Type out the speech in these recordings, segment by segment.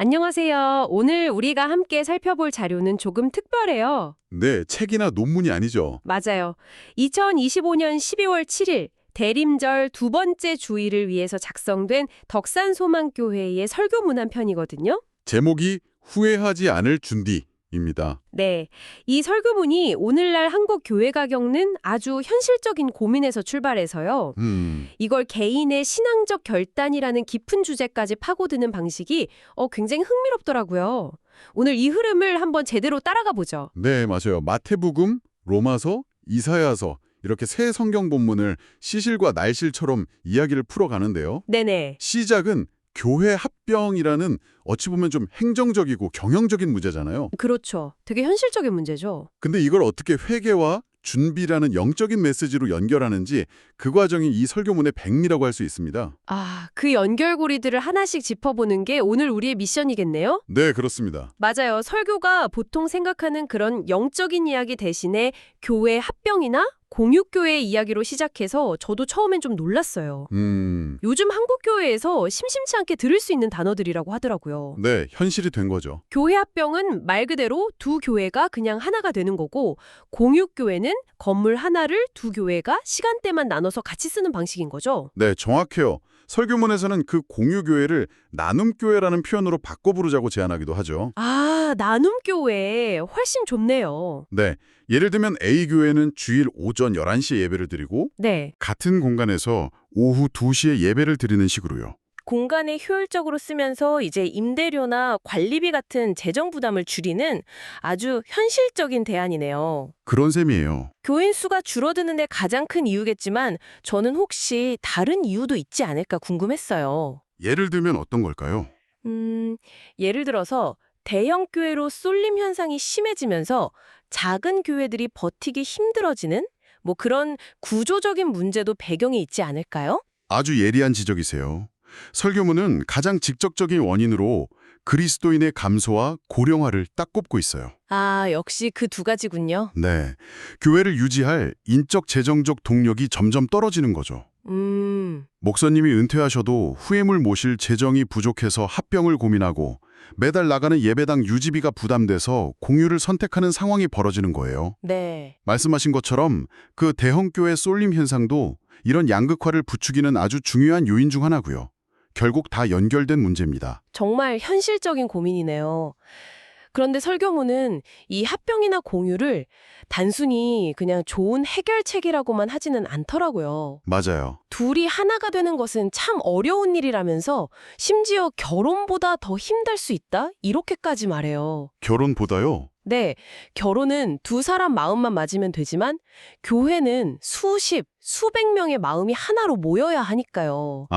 안녕하세요. 오늘 우리가 함께 살펴볼 자료는 조금 특별해요. 네, 책이나 논문이 아니죠. 맞아요. 2025년 12월 7일 대림절 두 번째 주일을 위해서 작성된 덕산소망교회의 설교문 한 편이거든요. 제목이 후회하지 않을 준비입니다. 네, 이 설교문이 오늘날 한국 교회가 겪는 아주 현실적인 고민에서 출발해서요. 이걸 개인의 신앙적 결단이라는 깊은 주제까지 파고드는 방식이 굉장히 흥미롭더라고요. 오늘 이 흐름을 한번 제대로 따라가 보죠. 네, 맞아요. 마태복음, 로마서, 이사야서 이렇게 세 성경 본문을 시실과 날실처럼 이야기를 풀어가는데요. 네네. 시작은 교회 합병이라는 어찌 보면 좀 행정적이고 경영적인 문제잖아요. 그렇죠. 되게 현실적인 문제죠. 근데 이걸 어떻게 회개와 준비라는 영적인 메시지로 연결하는지 그 과정이 이 설교문의 백미라고 할 수 있습니다. 그 연결고리들을 하나씩 짚어보는 게 오늘 우리의 미션이겠네요? 네, 그렇습니다. 맞아요. 설교가 보통 생각하는 그런 영적인 이야기 대신에 교회 합병이나 공육교회 이야기로 시작해서 저도 처음엔 좀 놀랐어요. 요즘 한국교회에서 심심치 않게 들을 수 있는 단어들이라고 하더라고요. 네, 현실이 된 거죠. 교회 합병은 말 그대로 두 교회가 그냥 하나가 되는 거고, 공육교회는 건물 하나를 두 교회가 시간대만 나눠서 같이 쓰는 방식인 거죠. 네, 정확해요. 설교문에서는 그 공유교회를 나눔교회라는 표현으로 바꿔 부르자고 제안하기도 하죠. 나눔교회 훨씬 좋네요. 네, 예를 들면 A교회는 주일 오전 11시에 예배를 드리고 네. 같은 공간에서 오후 2시에 예배를 드리는 식으로요. 공간을 효율적으로 쓰면서 이제 임대료나 관리비 같은 재정 부담을 줄이는 아주 현실적인 대안이네요. 그런 셈이에요. 교인 수가 줄어드는 데 가장 큰 이유겠지만 저는 혹시 다른 이유도 있지 않을까 궁금했어요. 예를 들면 어떤 걸까요? 예를 들어서 대형 교회로 쏠림 현상이 심해지면서 작은 교회들이 버티기 힘들어지는 그런 구조적인 문제도 배경에 있지 않을까요? 아주 예리한 지적이세요. 설교문은 가장 직접적인 원인으로 그리스도인의 감소와 고령화를 딱 꼽고 있어요. 역시 그 두 가지군요. 네, 교회를 유지할 인적 재정적 동력이 점점 떨어지는 거죠. 목사님이 은퇴하셔도 후임을 모실 재정이 부족해서 합병을 고민하고 매달 나가는 예배당 유지비가 부담돼서 공유를 선택하는 상황이 벌어지는 거예요. 네. 말씀하신 것처럼 그 대형교회 쏠림 현상도 이런 양극화를 부추기는 아주 중요한 요인 중 하나고요. 결국 다 연결된 문제입니다. 정말 현실적인 고민이네요. 그런데 설교문은 이 합병이나 공유를 단순히 그냥 좋은 해결책이라고만 하지는 않더라고요. 맞아요. 둘이 하나가 되는 것은 참 어려운 일이라면서 심지어 결혼보다 더 힘들 수 있다? 이렇게까지 말해요. 결혼보다요? 네, 결혼은 두 사람 마음만 맞으면 되지만 교회는 수백 명의 마음이 하나로 모여야 하니까요.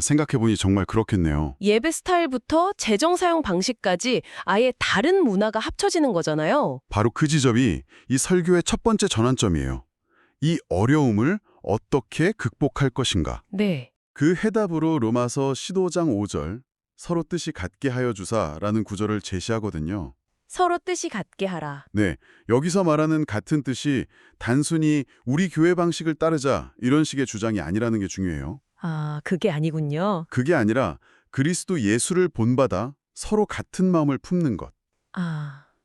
생각해보니 정말 그렇겠네요. 예배 스타일부터 재정 사용 방식까지 아예 다른 문화가 합쳐지는 거잖아요. 바로 그 지점이 이 설교의 첫 번째 전환점이에요. 이 어려움을 어떻게 극복할 것인가. 네. 그 해답으로 로마서 15장 5절 서로 뜻이 같게 하여 주사라는 구절을 제시하거든요. 서로 뜻이 같게 하라. 네, 여기서 말하는 같은 뜻이 단순히 우리 교회 방식을 따르자 이런 식의 주장이 아니라는 게 중요해요. 그게 아니군요. 그게 아니라 그리스도 예수를 본받아 서로 같은 마음을 품는 것.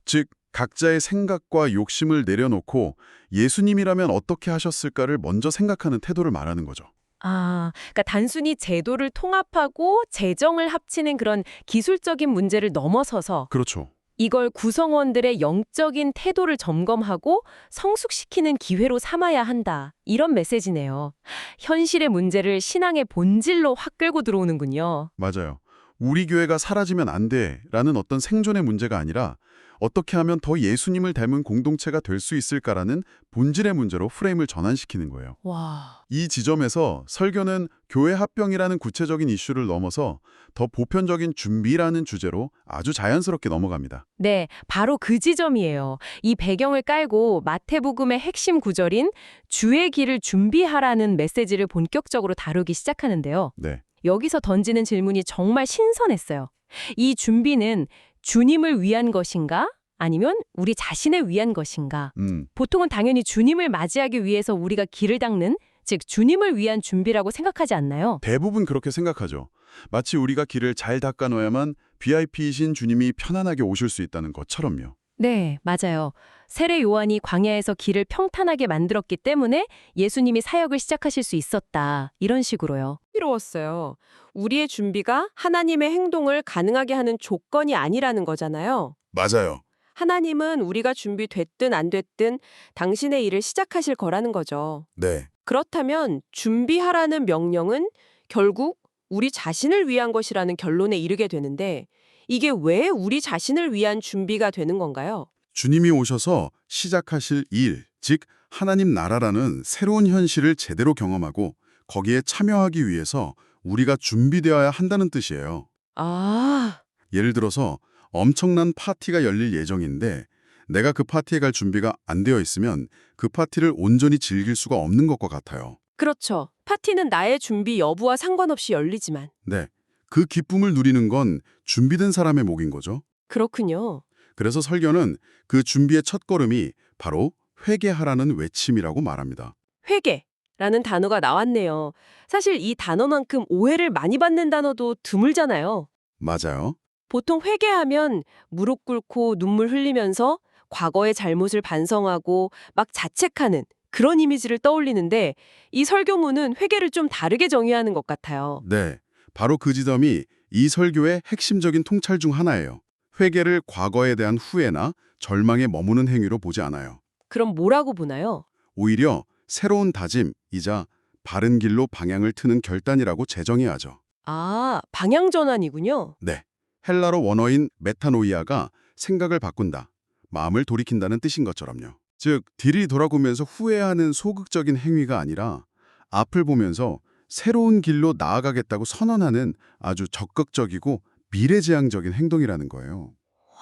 즉, 각자의 생각과 욕심을 내려놓고 예수님이라면 어떻게 하셨을까를 먼저 생각하는 태도를 말하는 거죠. 그러니까 단순히 제도를 통합하고 재정을 합치는 그런 기술적인 문제를 넘어서서 그렇죠. 이걸 구성원들의 영적인 태도를 점검하고 성숙시키는 기회로 삼아야 한다. 이런 메시지네요. 현실의 문제를 신앙의 본질로 확 끌고 들어오는군요. 맞아요. 우리 교회가 사라지면 안 돼라는 어떤 생존의 문제가 아니라 어떻게 하면 더 예수님을 닮은 공동체가 될 수 있을까라는 본질의 문제로 프레임을 전환시키는 거예요. 와. 이 지점에서 설교는 교회 합병이라는 구체적인 이슈를 넘어서 더 보편적인 준비라는 주제로 아주 자연스럽게 넘어갑니다. 네, 바로 그 지점이에요. 이 배경을 깔고 마태복음의 핵심 구절인 주의 길을 준비하라는 메시지를 본격적으로 다루기 시작하는데요. 네. 여기서 던지는 질문이 정말 신선했어요. 이 준비는 주님을 위한 것인가? 아니면 우리 자신을 위한 것인가? 보통은 당연히 주님을 맞이하기 위해서 우리가 길을 닦는, 즉 주님을 위한 준비라고 생각하지 않나요? 대부분 그렇게 생각하죠. 마치 우리가 길을 잘 닦아놓아야만 VIP이신 주님이 편안하게 오실 수 있다는 것처럼요. 네, 맞아요. 세례 요한이 광야에서 길을 평탄하게 만들었기 때문에 예수님이 사역을 시작하실 수 있었다. 이런 식으로요. 흥미로웠어요. 우리의 준비가 하나님의 행동을 가능하게 하는 조건이 아니라는 거잖아요. 맞아요. 하나님은 우리가 준비됐든 안 됐든 당신의 일을 시작하실 거라는 거죠. 네. 그렇다면 준비하라는 명령은 결국 우리 자신을 위한 것이라는 결론에 이르게 되는데 이게 왜 우리 자신을 위한 준비가 되는 건가요? 주님이 오셔서 시작하실 일, 즉 하나님 나라라는 새로운 현실을 제대로 경험하고 거기에 참여하기 위해서 우리가 준비되어야 한다는 뜻이에요. 아, 예를 들어서 엄청난 파티가 열릴 예정인데 내가 그 파티에 갈 준비가 안 되어 있으면 그 파티를 온전히 즐길 수가 없는 것과 같아요. 그렇죠. 파티는 나의 준비 여부와 상관없이 열리지만. 네, 그 기쁨을 누리는 건 준비된 사람의 몫인 거죠. 그렇군요. 그래서 설교는 그 준비의 첫걸음이 바로 회개하라는 외침이라고 말합니다. 회개라는 단어가 나왔네요. 사실 이 단어만큼 오해를 많이 받는 단어도 드물잖아요. 맞아요. 보통 회개하면 무릎 꿇고 눈물 흘리면서 과거의 잘못을 반성하고 막 자책하는 그런 이미지를 떠올리는데 이 설교문은 회개를 좀 다르게 정의하는 것 같아요. 네, 바로 그 지점이 이 설교의 핵심적인 통찰 중 하나예요. 회개를 과거에 대한 후회나 절망에 머무는 행위로 보지 않아요. 그럼 뭐라고 보나요? 오히려 새로운 다짐이자 바른 길로 방향을 트는 결단이라고 재정의하죠. 아, 방향 전환이군요. 네, 헬라어 원어인 메타노이아가 생각을 바꾼다, 마음을 돌이킨다는 뜻인 것처럼요. 즉, 뒤를 돌아보면서 후회하는 소극적인 행위가 아니라 앞을 보면서 새로운 길로 나아가겠다고 선언하는 아주 적극적이고 미래지향적인 행동이라는 거예요.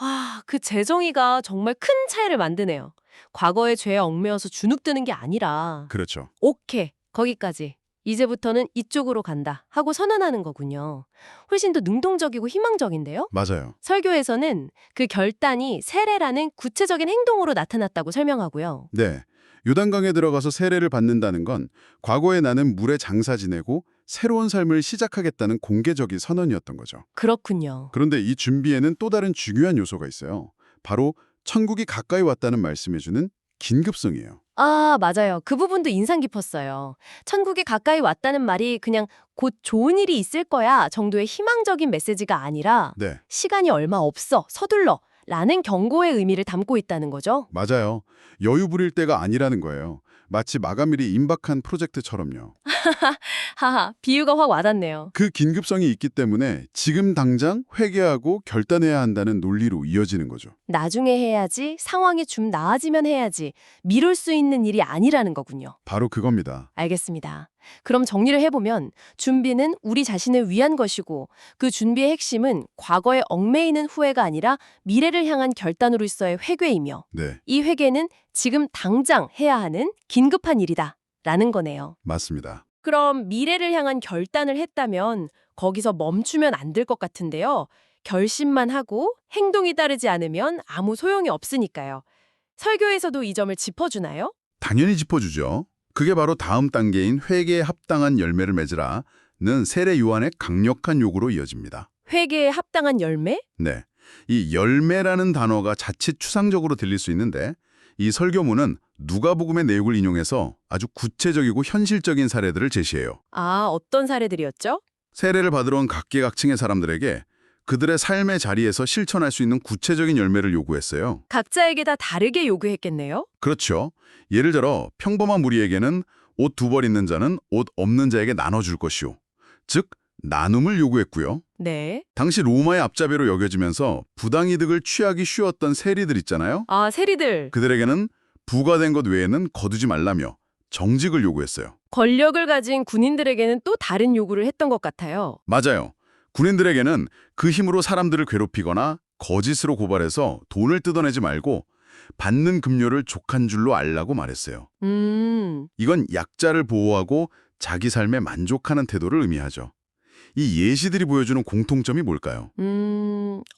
와, 그 재정의가 정말 큰 차이를 만드네요. 과거의 죄에 얽매여서 주눅드는 게 아니라 그렇죠. 오케이, 거기까지. 이제부터는 이쪽으로 간다 하고 선언하는 거군요. 훨씬 더 능동적이고 희망적인데요? 맞아요. 설교에서는 그 결단이 세례라는 구체적인 행동으로 나타났다고 설명하고요. 네, 요단강에 들어가서 세례를 받는다는 건 과거에 나는 물에 장사 지내고 새로운 삶을 시작하겠다는 공개적인 선언이었던 거죠. 그렇군요. 그런데 이 준비에는 또 다른 중요한 요소가 있어요. 바로 천국이 가까이 왔다는 말씀해주는 긴급성이에요. 아, 맞아요. 그 부분도 인상 깊었어요. 천국이 가까이 왔다는 말이 그냥 곧 좋은 일이 있을 거야 정도의 희망적인 메시지가 아니라 네, 시간이 얼마 없어, 서둘러 라는 경고의 의미를 담고 있다는 거죠. 맞아요. 여유 부릴 때가 아니라는 거예요. 마치 마감일이 임박한 프로젝트처럼요. 하하, 비유가 확 와닿네요. 그 긴급성이 있기 때문에 지금 당장 회개하고 결단해야 한다는 논리로 이어지는 거죠. 나중에 해야지, 상황이 좀 나아지면 해야지, 미룰 수 있는 일이 아니라는 거군요. 바로 그겁니다. 알겠습니다. 그럼 정리를 해보면 준비는 우리 자신을 위한 것이고 그 준비의 핵심은 과거에 얽매이는 후회가 아니라 미래를 향한 결단으로서의 회개이며 네, 이 회개는 지금 당장 해야 하는 긴급한 일이다 라는 거네요. 맞습니다. 그럼 미래를 향한 결단을 했다면 거기서 멈추면 안 될 것 같은데요. 결심만 하고 행동이 따르지 않으면 아무 소용이 없으니까요. 설교에서도 이 점을 짚어주나요? 당연히 짚어주죠. 그게 바로 다음 단계인 회개에 합당한 열매를 맺으라는 세례 요한의 강력한 요구로 이어집니다. 회개에 합당한 열매? 네, 이 열매라는 단어가 자칫 추상적으로 들릴 수 있는데 이 설교문은 누가복음의 내용을 인용해서 아주 구체적이고 현실적인 사례들을 제시해요. 아, 어떤 사례들이었죠? 세례를 받으러 온 각계각층의 사람들에게 그들의 삶의 자리에서 실천할 수 있는 구체적인 열매를 요구했어요. 각자에게 다 다르게 요구했겠네요? 그렇죠. 예를 들어 평범한 무리에게는 옷 2벌 있는 자는 옷 없는 자에게 나눠줄 것이요. 즉, 나눔을 요구했고요. 네. 당시 로마의 앞잡이로 여겨지면서 부당이득을 취하기 쉬웠던 세리들 있잖아요. 아, 세리들. 그들에게는 부과된 것 외에는 거두지 말라며 정직을 요구했어요. 권력을 가진 군인들에게는 또 다른 요구를 했던 것 같아요. 맞아요. 군인들에게는 그 힘으로 사람들을 괴롭히거나 거짓으로 고발해서 돈을 뜯어내지 말고 받는 급료를 족한 줄로 알라고 말했어요. 이건 약자를 보호하고 자기 삶에 만족하는 태도를 의미하죠. 이 예시들이 보여주는 공통점이 뭘까요?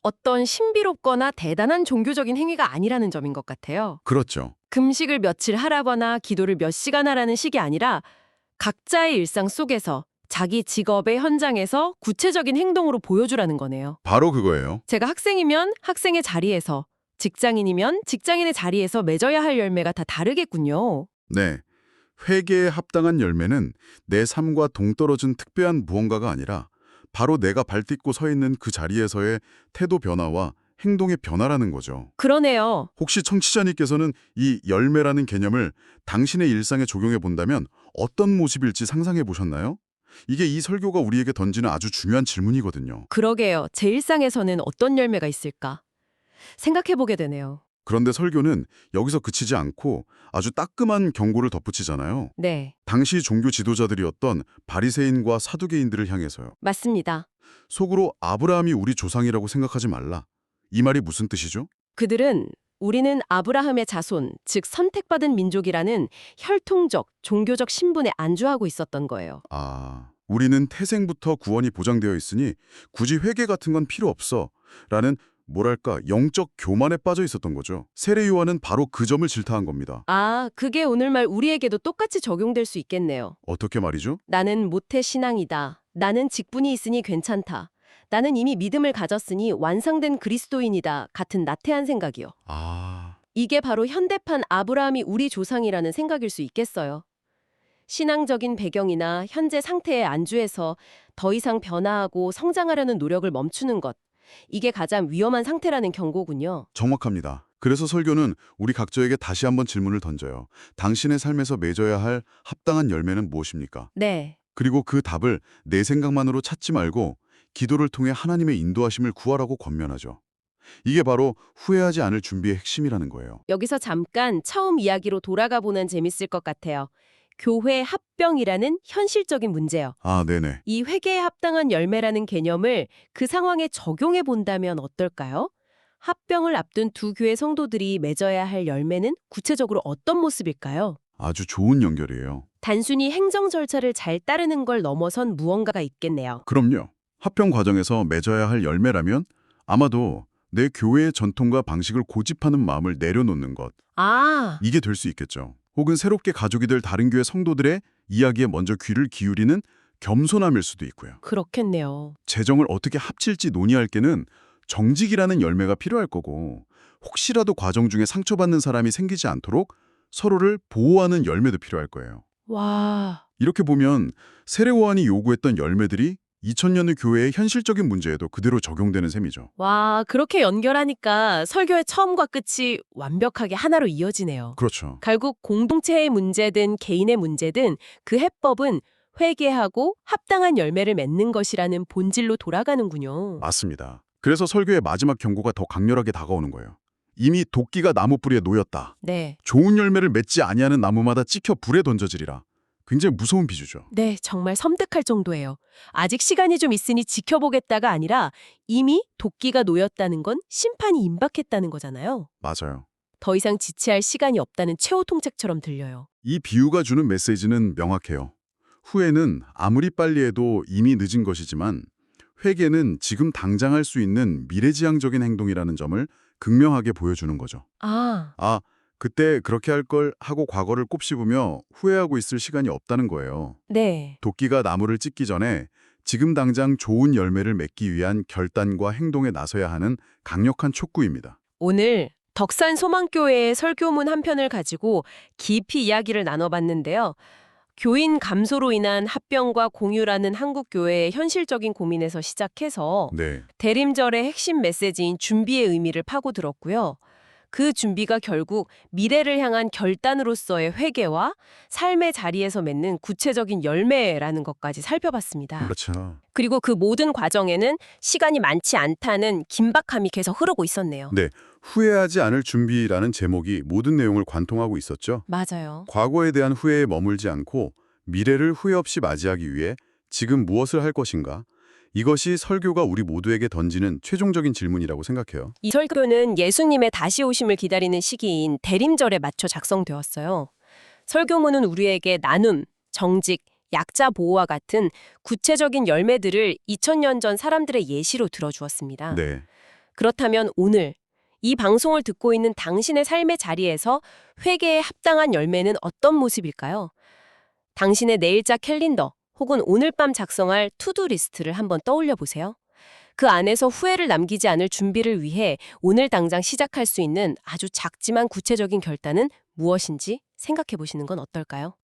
어떤 신비롭거나 대단한 종교적인 행위가 아니라는 점인 것 같아요. 그렇죠. 금식을 며칠 하라거나 기도를 몇 시간 하라는 식이 아니라 각자의 일상 속에서 자기 직업의 현장에서 구체적인 행동으로 보여주라는 거네요. 바로 그거예요. 제가 학생이면 학생의 자리에서, 직장인이면 직장인의 자리에서 맺어야 할 열매가 다 다르겠군요. 네. 회개에 합당한 열매는 내 삶과 동떨어진 특별한 무언가가 아니라 바로 내가 발딛고 서 있는 그 자리에서의 태도 변화와 행동의 변화라는 거죠. 그러네요. 혹시 청취자님께서는 이 열매라는 개념을 당신의 일상에 적용해 본다면 어떤 모습일지 상상해 보셨나요? 이게 이 설교가 우리에게 던지는 아주 중요한 질문이거든요. 그러게요. 제 일상에서는 어떤 열매가 있을까? 생각해보게 되네요. 그런데 설교는 여기서 그치지 않고 아주 따끔한 경고를 덧붙이잖아요. 네, 당시 종교 지도자들이었던 바리새인과 사두개인들을 향해서요. 맞습니다. 속으로 아브라함이 우리 조상이라고 생각하지 말라. 이 말이 무슨 뜻이죠? 그들은 우리는 아브라함의 자손, 즉 선택받은 민족이라는 혈통적, 종교적 신분에 안주하고 있었던 거예요. 아, 우리는 태생부터 구원이 보장되어 있으니 굳이 회개 같은 건 필요 없어. 라는 뭐랄까 영적 교만에 빠져 있었던 거죠. 세례 요한은 바로 그 점을 질타한 겁니다. 아, 그게 오늘날 우리에게도 똑같이 적용될 수 있겠네요. 어떻게 말이죠? 나는 모태 신앙이다. 나는 직분이 있으니 괜찮다. 나는 이미 믿음을 가졌으니 완성된 그리스도인이다. 같은 나태한 생각이요. 아, 이게 바로 현대판 아브라함이 우리 조상이라는 생각일 수 있겠어요. 신앙적인 배경이나 현재 상태에 안주해서 더 이상 변화하고 성장하려는 노력을 멈추는 것. 이게 가장 위험한 상태라는 경고군요. 정확합니다. 그래서 설교는 우리 각자에게 다시 한번 질문을 던져요. 당신의 삶에서 맺어야 할 합당한 열매는 무엇입니까? 네. 그리고 그 답을 내 생각만으로 찾지 말고 기도를 통해 하나님의 인도하심을 구하라고 권면하죠. 이게 바로 후회하지 않을 준비의 핵심이라는 거예요. 여기서 잠깐 처음 이야기로 돌아가 보면 재밌을 것 같아요. 교회 합병이라는 현실적인 문제요. 아, 네네. 이 회개에 합당한 열매라는 개념을 그 상황에 적용해 본다면 어떨까요? 합병을 앞둔 두 교회 성도들이 맺어야 할 열매는 구체적으로 어떤 모습일까요? 아주 좋은 연결이에요. 단순히 행정 절차를 잘 따르는 걸 넘어선 무언가가 있겠네요. 그럼요. 합병 과정에서 맺어야 할 열매라면 아마도 내 교회의 전통과 방식을 고집하는 마음을 내려놓는 것. 아, 이게 될 수 있겠죠. 혹은 새롭게 가족이 될 다른 교회 성도들의 이야기에 먼저 귀를 기울이는 겸손함일 수도 있고요. 그렇겠네요. 재정을 어떻게 합칠지 논의할 때는 정직이라는 열매가 필요할 거고 혹시라도 과정 중에 상처받는 사람이 생기지 않도록 서로를 보호하는 열매도 필요할 거예요. 와, 이렇게 보면 세례요한이 요구했던 열매들이 2000년의 교회의 현실적인 문제에도 그대로 적용되는 셈이죠. 와, 그렇게 연결하니까 설교의 처음과 끝이 완벽하게 하나로 이어지네요. 그렇죠. 결국 공동체의 문제든 개인의 문제든 그 해법은 회개하고 합당한 열매를 맺는 것이라는 본질로 돌아가는군요. 맞습니다. 그래서 설교의 마지막 경고가 더 강렬하게 다가오는 거예요. 이미 도끼가 나무 뿌리에 놓였다. 네. 좋은 열매를 맺지 아니하는 나무마다 찍혀 불에 던져지리라. 굉장히 무서운 비주죠. 네, 정말 섬뜩할 정도예요. 아직 시간이 좀 있으니 지켜보겠다가 아니라 이미 도끼가 놓였다는 건 심판이 임박했다는 거잖아요. 맞아요. 더 이상 지체할 시간이 없다는 최후 통책처럼 들려요. 이 비유가 주는 메시지는 명확해요. 후회는 아무리 빨리 해도 이미 늦은 것이지만 회개는 지금 당장 할 수 있는 미래지향적인 행동이라는 점을 극명하게 보여주는 거죠. 아, 그때 그렇게 할 걸 하고 과거를 곱씹으며 후회하고 있을 시간이 없다는 거예요. 네. 도끼가 나무를 찢기 전에 지금 당장 좋은 열매를 맺기 위한 결단과 행동에 나서야 하는 강력한 촉구입니다. 오늘 덕산 소망교회의 설교문 한 편을 가지고 깊이 이야기를 나눠봤는데요. 교인 감소로 인한 합병과 공유라는 한국 교회의 현실적인 고민에서 시작해서 네, 대림절의 핵심 메시지인 준비의 의미를 파고들었고요. 그 준비가 결국 미래를 향한 결단으로서의 회개와 삶의 자리에서 맺는 구체적인 열매라는 것까지 살펴봤습니다. 그렇죠. 그리고 그 모든 과정에는 시간이 많지 않다는 긴박함이 계속 흐르고 있었네요. 네, 후회하지 않을 준비라는 제목이 모든 내용을 관통하고 있었죠. 맞아요. 과거에 대한 후회에 머물지 않고 미래를 후회 없이 맞이하기 위해 지금 무엇을 할 것인가? 이것이 설교가 우리 모두에게 던지는 최종적인 질문이라고 생각해요. 이 설교는 예수님의 다시 오심을 기다리는 시기인 대림절에 맞춰 작성되었어요. 설교문은 우리에게 나눔, 정직, 약자 보호와 같은 구체적인 열매들을 2000년 전 사람들의 예시로 들어주었습니다. 네, 그렇다면 오늘 이 방송을 듣고 있는 당신의 삶의 자리에서 회개에 합당한 열매는 어떤 모습일까요? 당신의 내일자 캘린더 혹은 오늘 밤 작성할 투두 리스트를 한번 떠올려 보세요. 그 안에서 후회를 남기지 않을 준비를 위해 오늘 당장 시작할 수 있는 아주 작지만 구체적인 결단은 무엇인지 생각해 보시는 건 어떨까요?